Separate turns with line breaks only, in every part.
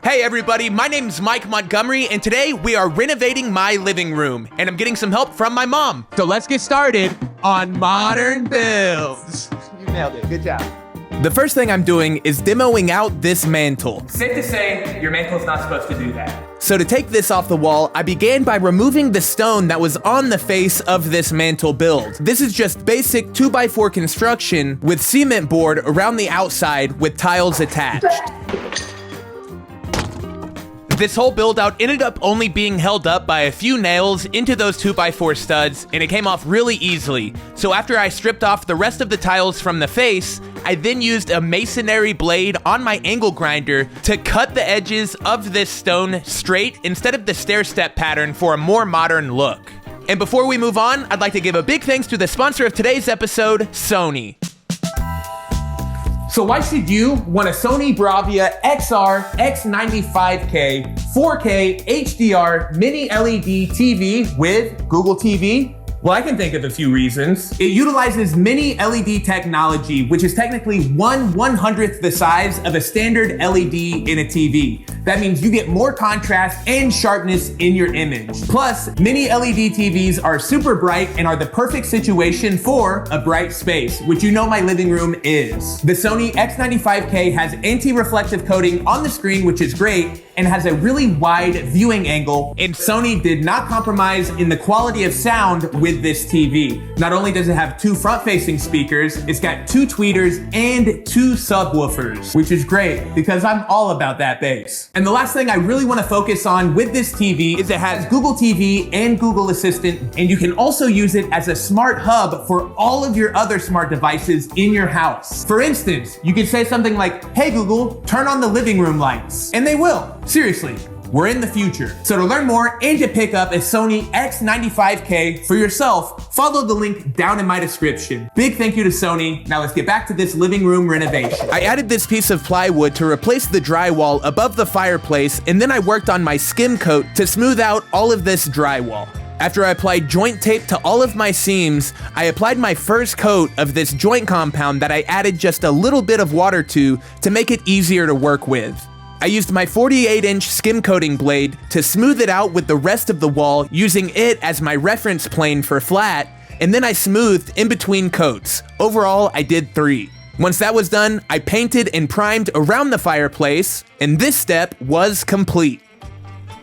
Hey everybody, my name's Mike Montgomery, and today we are renovating my living room, and I'm getting some help from my mom. So let's get started on modern builds.
You nailed it, good job.
The first thing I'm doing is demoing out this mantel.
Safe to say, your mantel's not supposed to do that.
So to take this off the wall, I began by removing the stone that was on the face of this mantel build. This is just basic 2x4 construction with cement board around the outside with tiles attached. This whole build out ended up only being held up by a few nails into those 2x4 studs, and it came off really easily. So after I stripped off the rest of the tiles from the face, I then used a masonry blade on my angle grinder to cut the edges of this stone straight instead of the stair-step pattern for a more modern look. And before we move on, I'd like to give a big thanks to the sponsor of today's episode, Sony. So why should you want a Sony Bravia XR X95K 4K HDR mini LED TV with Google TV? Well, I can think of a few reasons. It utilizes mini LED technology, which is technically 1/100th the size of a standard LED in a TV. That means you get more contrast and sharpness in your image. Plus, mini LED TVs are super bright and are the perfect situation for a bright space, which you know my living room is. The Sony X95K has anti-reflective coating on the screen, which is great, and has a really wide viewing angle, and Sony did not compromise in the quality of sound with this TV. Not only does it have 2 front-facing speakers, it's got 2 tweeters and 2 subwoofers, which is great because I'm all about that bass. And the last thing I really want to focus on with this TV is it has Google TV and Google Assistant, and you can also use it as a smart hub for all of your other smart devices in your house. For instance, you could say something like, "Hey Google, turn on the living room lights," and they will. Seriously, we're in the future. So to learn more and to pick up a Sony X95K for yourself, follow the link down in my description. Big thank you to Sony. Now let's get back to this living room renovation. I added this piece of plywood to replace the drywall above the fireplace, and then I worked on my skim coat to smooth out all of this drywall. After I applied joint tape to all of my seams, I applied my first coat of this joint compound that I added just a little bit of water to make it easier to work with. I used my 48-inch skim coating blade to smooth it out with the rest of the wall, using it as my reference plane for flat, and then I smoothed in between coats. Overall, I did 3. Once that was done, I painted and primed around the fireplace, and this step was complete.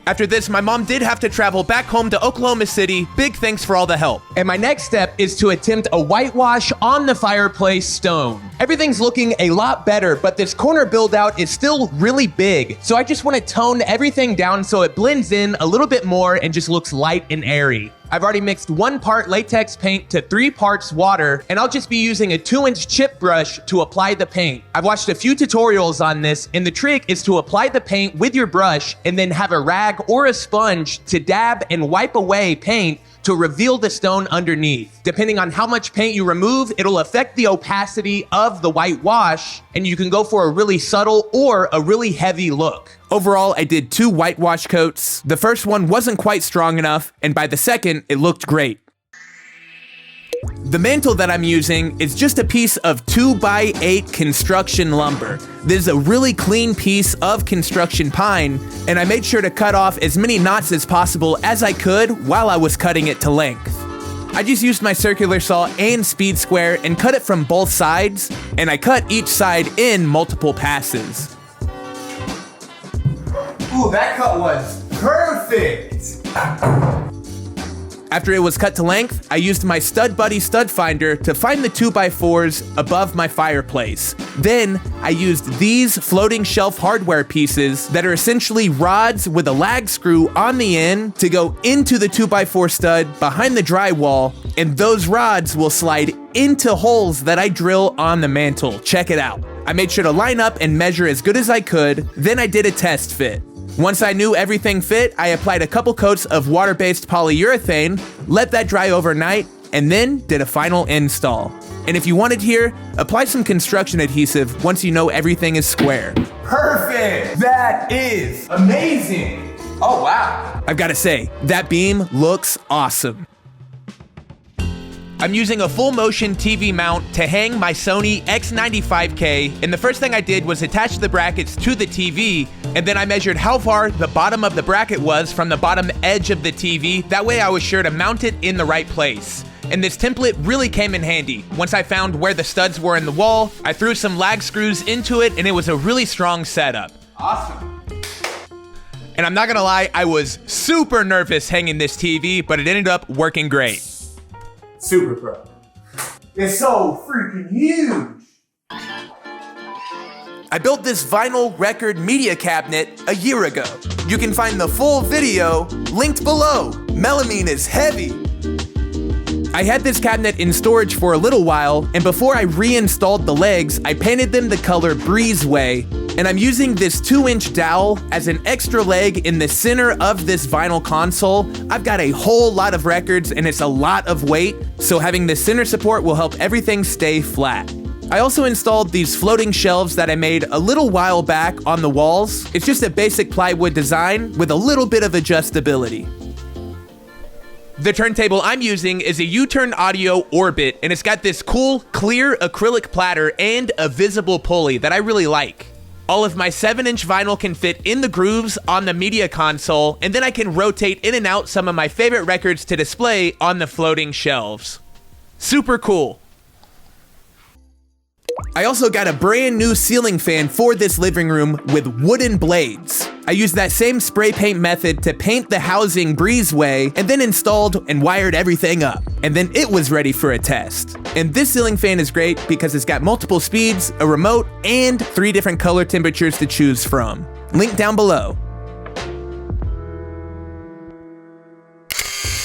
After this, my mom did have to travel back home to Oklahoma City. Big thanks for all the help. And my next step is to attempt a whitewash on the fireplace stone. Everything's looking a lot better, but this corner build out is still really big. So I just want to tone everything down so it blends in a little bit more and just looks light and airy. I've already mixed 1 part latex paint to 3 parts water, and I'll just be using a 2-inch chip brush to apply the paint. I've watched a few tutorials on this, and the trick is to apply the paint with your brush and then have a rag or a sponge to dab and wipe away paint to reveal the stone underneath. Depending on how much paint you remove, it'll affect the opacity of the whitewash, and you can go for a really subtle or a really heavy look. Overall, I did 2 whitewash coats. The first one wasn't quite strong enough, and by the second, it looked great. The mantel that I'm using is just a piece of 2x8 construction lumber. This is a really clean piece of construction pine, and I made sure to cut off as many knots as possible as I could while I was cutting it to length. I just used my circular saw and speed square and cut it from both sides, and I cut each side in multiple passes.
Ooh, that cut was perfect.
After it was cut to length, I used my Stud Buddy stud finder to find the 2x4s above my fireplace. Then, I used these floating shelf hardware pieces that are essentially rods with a lag screw on the end to go into the 2x4 stud behind the drywall, and those rods will slide into holes that I drill on the mantel. Check it out. I made sure to line up and measure as good as I could, then I did a test fit. Once I knew everything fit, I applied a couple coats of water-based polyurethane, let that dry overnight, and then did a final install. And if you wanted here, apply some construction adhesive once you know everything is square.
Perfect! That is amazing! Oh, wow.
I've got to say, that beam looks awesome. I'm using a full motion TV mount to hang my Sony X95K, and the first thing I did was attach the brackets to the TV, and then I measured how far the bottom of the bracket was from the bottom edge of the TV. That way I was sure to mount it in the right place. And this template really came in handy. Once I found where the studs were in the wall, I threw some lag screws into it, and it was a really strong setup.
Awesome.
And I'm not gonna lie, I was super nervous hanging this TV, but it ended up working great.
Super pro. It's so freaking huge.
I built this vinyl record media cabinet a year ago. You can find the full video linked below. Melamine is heavy. I had this cabinet in storage for a little while, and before I reinstalled the legs, I painted them the color Breezeway, and I'm using this 2-inch dowel as an extra leg in the center of this vinyl console. I've got a whole lot of records, and it's a lot of weight, so having this center support will help everything stay flat. I also installed these floating shelves that I made a little while back on the walls. It's just a basic plywood design with a little bit of adjustability. The turntable I'm using is a U-Turn Audio Orbit, and it's got this cool, clear acrylic platter and a visible pulley that I really like. All of my 7-inch vinyl can fit in the grooves on the media console, and then I can rotate in and out some of my favorite records to display on the floating shelves. Super cool. I also got a brand new ceiling fan for this living room with wooden blades. I used that same spray paint method to paint the housing Breezeway, and then installed and wired everything up. And then it was ready for a test. And this ceiling fan is great because it's got multiple speeds, a remote, and 3 different color temperatures to choose from. Link down below.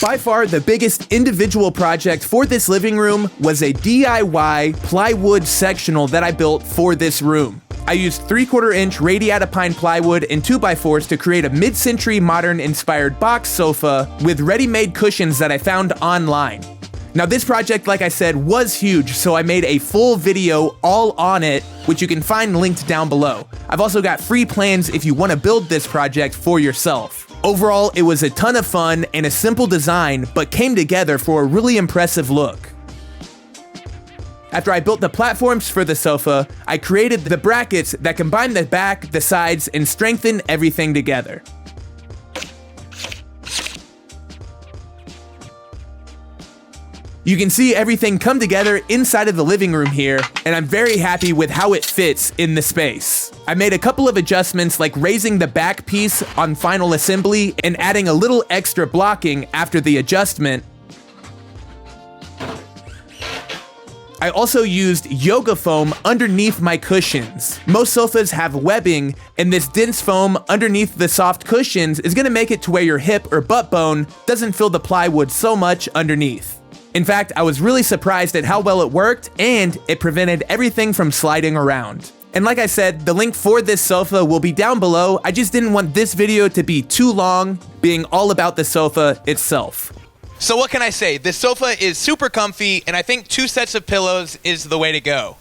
By far, the biggest individual project for this living room was a DIY plywood sectional that I built for this room. I used 3/4 inch radiata pine plywood and 2x4s to create a mid-century modern inspired box sofa with ready-made cushions that I found online. Now this project, like I said, was huge, so I made a full video all on it, which you can find linked down below. I've also got free plans if you want to build this project for yourself. Overall, it was a ton of fun and a simple design, but came together for a really impressive look. After I built the platforms for the sofa, I created the brackets that combine the back, the sides, and strengthen everything together. You can see everything come together inside of the living room here, and I'm very happy with how it fits in the space. I made a couple of adjustments, like raising the back piece on final assembly and adding a little extra blocking after the adjustment. I also used yoga foam underneath my cushions. Most sofas have webbing, and this dense foam underneath the soft cushions is gonna make it to where your hip or butt bone doesn't feel the plywood so much underneath. In fact, I was really surprised at how well it worked, and it prevented everything from sliding around. And like I said, the link for this sofa will be down below. I just didn't want this video to be too long, being all about the sofa itself. So what can I say? This sofa is super comfy, and I think 2 sets of pillows is the way to go.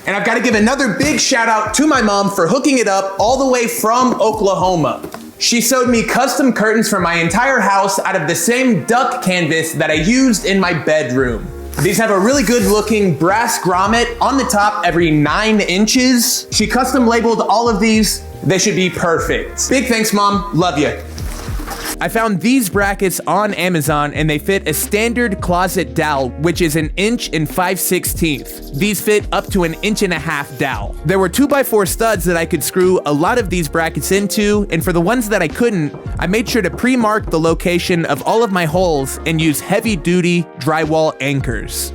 And I've got to give another big shout out to my mom for hooking it up all the way from Oklahoma. She sewed me custom curtains for my entire house out of the same duck canvas that I used in my bedroom. These have a really good looking brass grommet on the top every 9 inches. She custom labeled all of these. They should be perfect. Big thanks, Mom. Love you. I found these brackets on Amazon, and they fit a standard closet dowel, which is 1 5/16 inches. These fit up to 1.5 inch dowel. There were 2x4 studs that I could screw a lot of these brackets into, and for the ones that I couldn't, I made sure to pre-mark the location of all of my holes and use heavy-duty drywall anchors.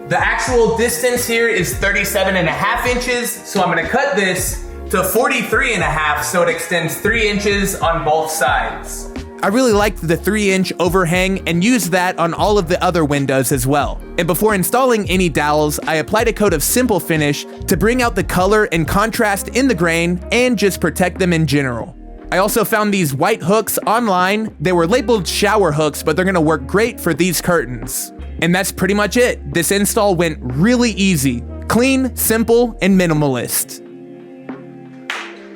The actual distance here is 37.5 inches, so I'm gonna cut this to 43.5 so it extends 3 inches on both sides. I really liked the 3-inch overhang and used that on all of the other windows as well. And before installing any dowels, I applied a coat of Simple Finish to bring out the color and contrast in the grain and just protect them in general. I also found these white hooks online. They were labeled shower hooks, but they're gonna work great for these curtains. And that's pretty much it. This install went really easy. Clean, simple, and minimalist.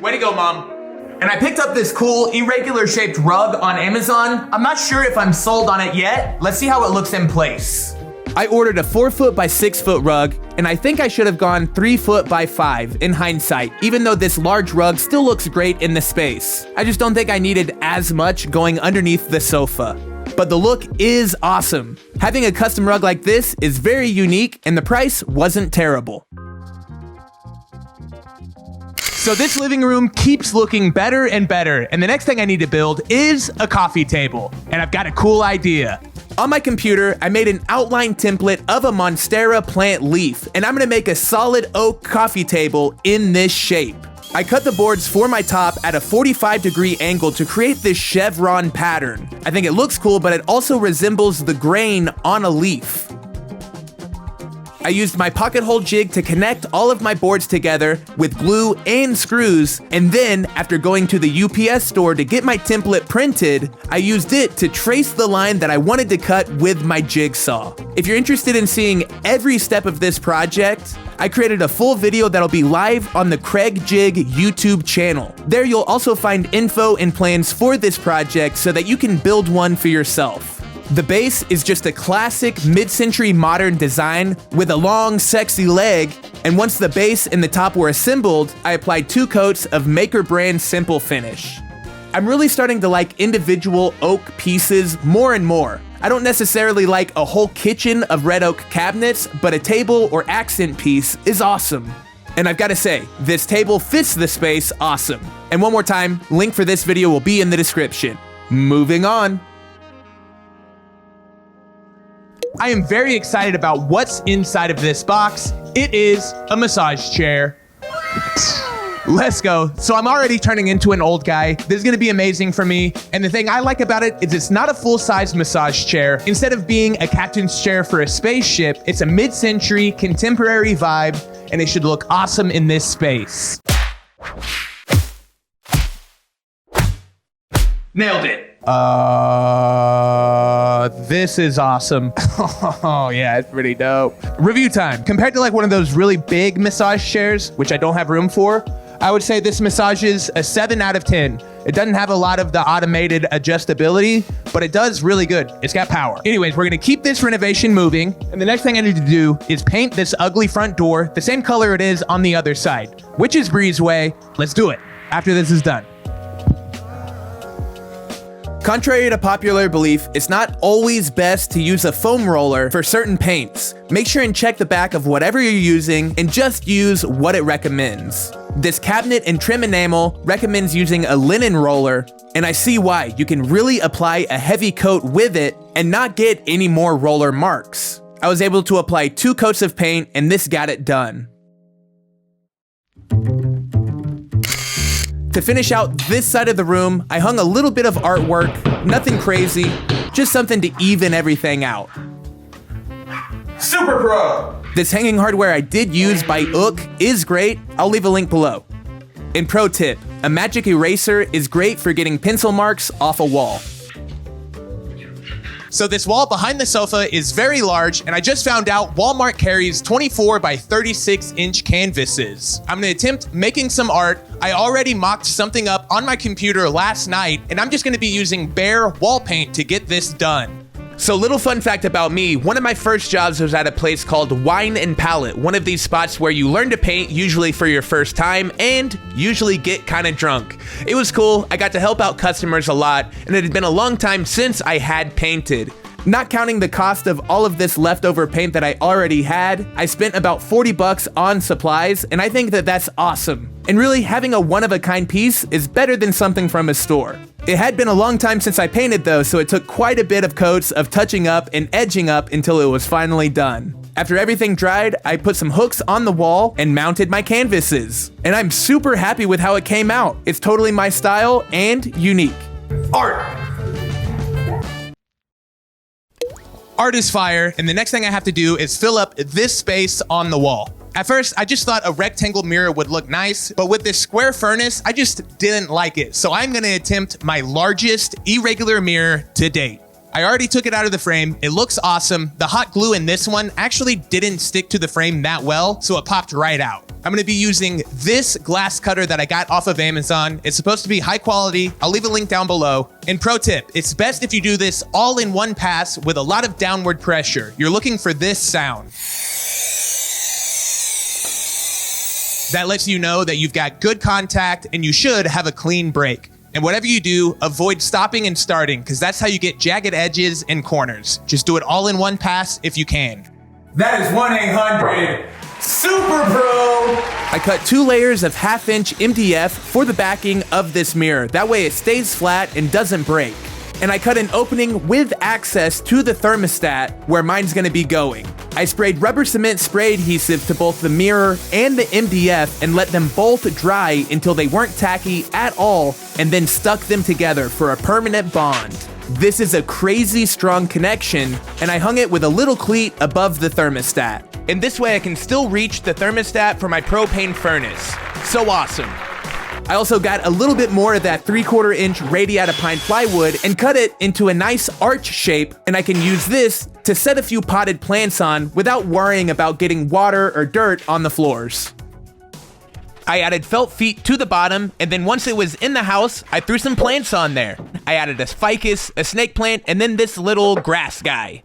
Way to go, Mom. And I picked up this cool irregular shaped rug on Amazon. I'm not sure if I'm sold on it yet. Let's see how it looks in place. I ordered a 4 foot by 6 foot rug, and I think I should have gone 3 foot by 5 in hindsight, even though this large rug still looks great in the space. I just don't think I needed as much going underneath the sofa. But the look is awesome. Having a custom rug like this is very unique, and the price wasn't terrible. So this living room keeps looking better and better, and the next thing I need to build is a coffee table, and I've got a cool idea. On my computer, I made an outline template of a Monstera plant leaf, and I'm gonna make a solid oak coffee table in this shape. I cut the boards for my top at a 45-degree angle to create this chevron pattern. I think it looks cool, but it also resembles the grain on a leaf. I used my pocket hole jig to connect all of my boards together with glue and screws, and then, after going to the UPS store to get my template printed, I used it to trace the line that I wanted to cut with my jigsaw. If you're interested in seeing every step of this project, I created a full video that'll be live on the Craig Jig YouTube channel. There you'll also find info and plans for this project so that you can build one for yourself. The base is just a classic mid-century modern design with a long, sexy leg, and once the base and the top were assembled, I applied 2 coats of Maker brand Simple Finish. I'm really starting to like individual oak pieces more and more. I don't necessarily like a whole kitchen of red oak cabinets, but a table or accent piece is awesome. And I've got to say, this table fits the space awesome. And one more time, link for this video will be in the description. Moving on. I am very excited about what's inside of this box. It is a massage chair. Let's go. So I'm already turning into an old guy. This is gonna be amazing for me. And the thing I like about it is it's not a full-size massage chair. Instead of being a captain's chair for a spaceship, it's a mid-century contemporary vibe, and it should look awesome in this space.
Nailed it.
This is awesome. Oh yeah, it's pretty dope. Review time. Compared to like one of those really big massage chairs, which I don't have room for, I would say this massages a 7 out of 10. It doesn't have a lot of the automated adjustability, but it does really good. It's got power. Anyways, we're gonna keep this renovation moving, and the next thing I need to do is paint this ugly front door the same color it is on the other side, which is breezeway. Let's do it after this is done. Contrary to popular belief, it's not always best to use a foam roller for certain paints. Make sure and check the back of whatever you're using and just use what it recommends. This cabinet and trim enamel recommends using a linen roller, and I see why. You can really apply a heavy coat with it and not get any more roller marks. I was able to apply 2 coats of paint, and this got it done. To finish out this side of the room, I hung a little bit of artwork, nothing crazy, just something to even everything out.
Super pro!
This hanging hardware I did use by Ook is great. I'll leave a link below. And pro tip, a magic eraser is great for getting pencil marks off a wall. So this wall behind the sofa is very large, and I just found out Walmart carries 24 by 36 inch canvases. I'm gonna attempt making some art. I already mocked something up on my computer last night, and I'm just gonna be using bare wall paint to get this done. So little fun fact about me, one of my first jobs was at a place called Wine and Palette, one of these spots where you learn to paint usually for your first time and usually get kind of drunk. It was cool, I got to help out customers a lot, and it had been a long time since I had painted. Not counting the cost of all of this leftover paint that I already had, I spent about 40 bucks on supplies, and I think that that's awesome. And really, having a one-of-a-kind piece is better than something from a store. It had been a long time since I painted though, so it took quite a bit of coats of touching up and edging up until it was finally done. After everything dried, I put some hooks on the wall and mounted my canvases. And I'm super happy with how it came out. It's totally my style and unique.
Art!
Art is fire, and the next thing I have to do is fill up this space on the wall. At first, I just thought a rectangle mirror would look nice, but with this square furnace, I just didn't like it. So I'm gonna attempt my largest irregular mirror to date. I already took it out of the frame. It looks awesome. The hot glue in this one actually didn't stick to the frame that well, so it popped right out. I'm gonna be using this glass cutter that I got off of Amazon. It's supposed to be high quality. I'll leave a link down below. And pro tip, it's best if you do this all in one pass with a lot of downward pressure. You're looking for this sound. That lets you know that you've got good contact and you should have a clean break. And whatever you do, avoid stopping and starting, because that's how you get jagged edges and corners. Just do it all in one pass if you can.
That is 1-800 Super Pro.
I cut 2 layers of 1/2-inch MDF for the backing of this mirror. That way it stays flat and doesn't break. And I cut an opening with access to the thermostat where mine's gonna be going. I sprayed rubber cement spray adhesive to both the mirror and the MDF and let them both dry until they weren't tacky at all, and then stuck them together for a permanent bond. This is a crazy strong connection, and I hung it with a little cleat above the thermostat. And this way I can still reach the thermostat for my propane furnace. So awesome. I also got a little bit more of that 3/4 inch radiata pine plywood and cut it into a nice arch shape, and I can use this to set a few potted plants on without worrying about getting water or dirt on the floors. I added felt feet to the bottom, and then once it was in the house, I threw some plants on there. I added a ficus, a snake plant, and then this little grass guy.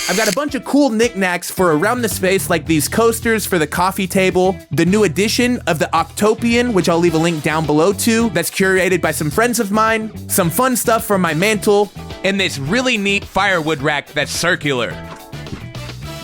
I've got a bunch of cool knickknacks for around the space, like these coasters for the coffee table, the new edition of the Octopian, which I'll leave a link down below to, that's curated by some friends of mine, some fun stuff from my mantle, and this really neat firewood rack that's circular.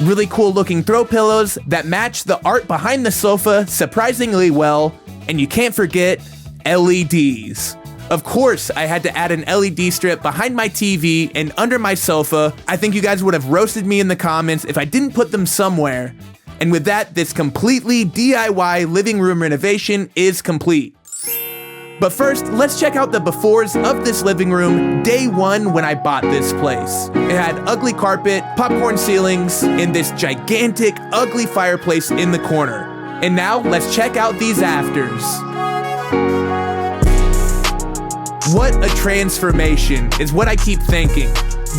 Really cool looking throw pillows that match the art behind the sofa surprisingly well, and you can't forget LEDs. Of course, I had to add an LED strip behind my TV and under my sofa. I think you guys would have roasted me in the comments if I didn't put them somewhere. And with that, this completely DIY living room renovation is complete. But first, let's check out the befores of this living room day one when I bought this place. It had ugly carpet, popcorn ceilings, and this gigantic, ugly fireplace in the corner. And now, let's check out these afters. What a transformation is what I keep thinking.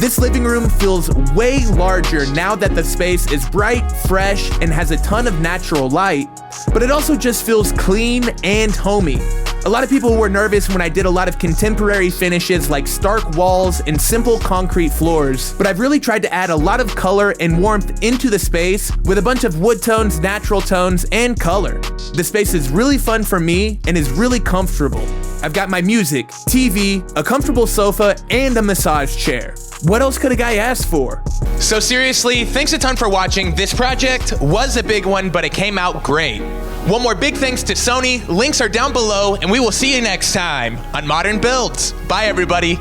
This living room feels way larger now that the space is bright, fresh, and has a ton of natural light, but it also just feels clean and homey. A lot of people were nervous when I did a lot of contemporary finishes like stark walls and simple concrete floors, but I've really tried to add a lot of color and warmth into the space with a bunch of wood tones, natural tones, and color. The space is really fun for me and is really comfortable. I've got my music, TV, a comfortable sofa, and a massage chair. What else could a guy ask for? So seriously, thanks a ton for watching. This project was a big one, but it came out great. One more big thanks to Sony. Links are down below, and we will see you next time on Modern Builds. Bye, everybody.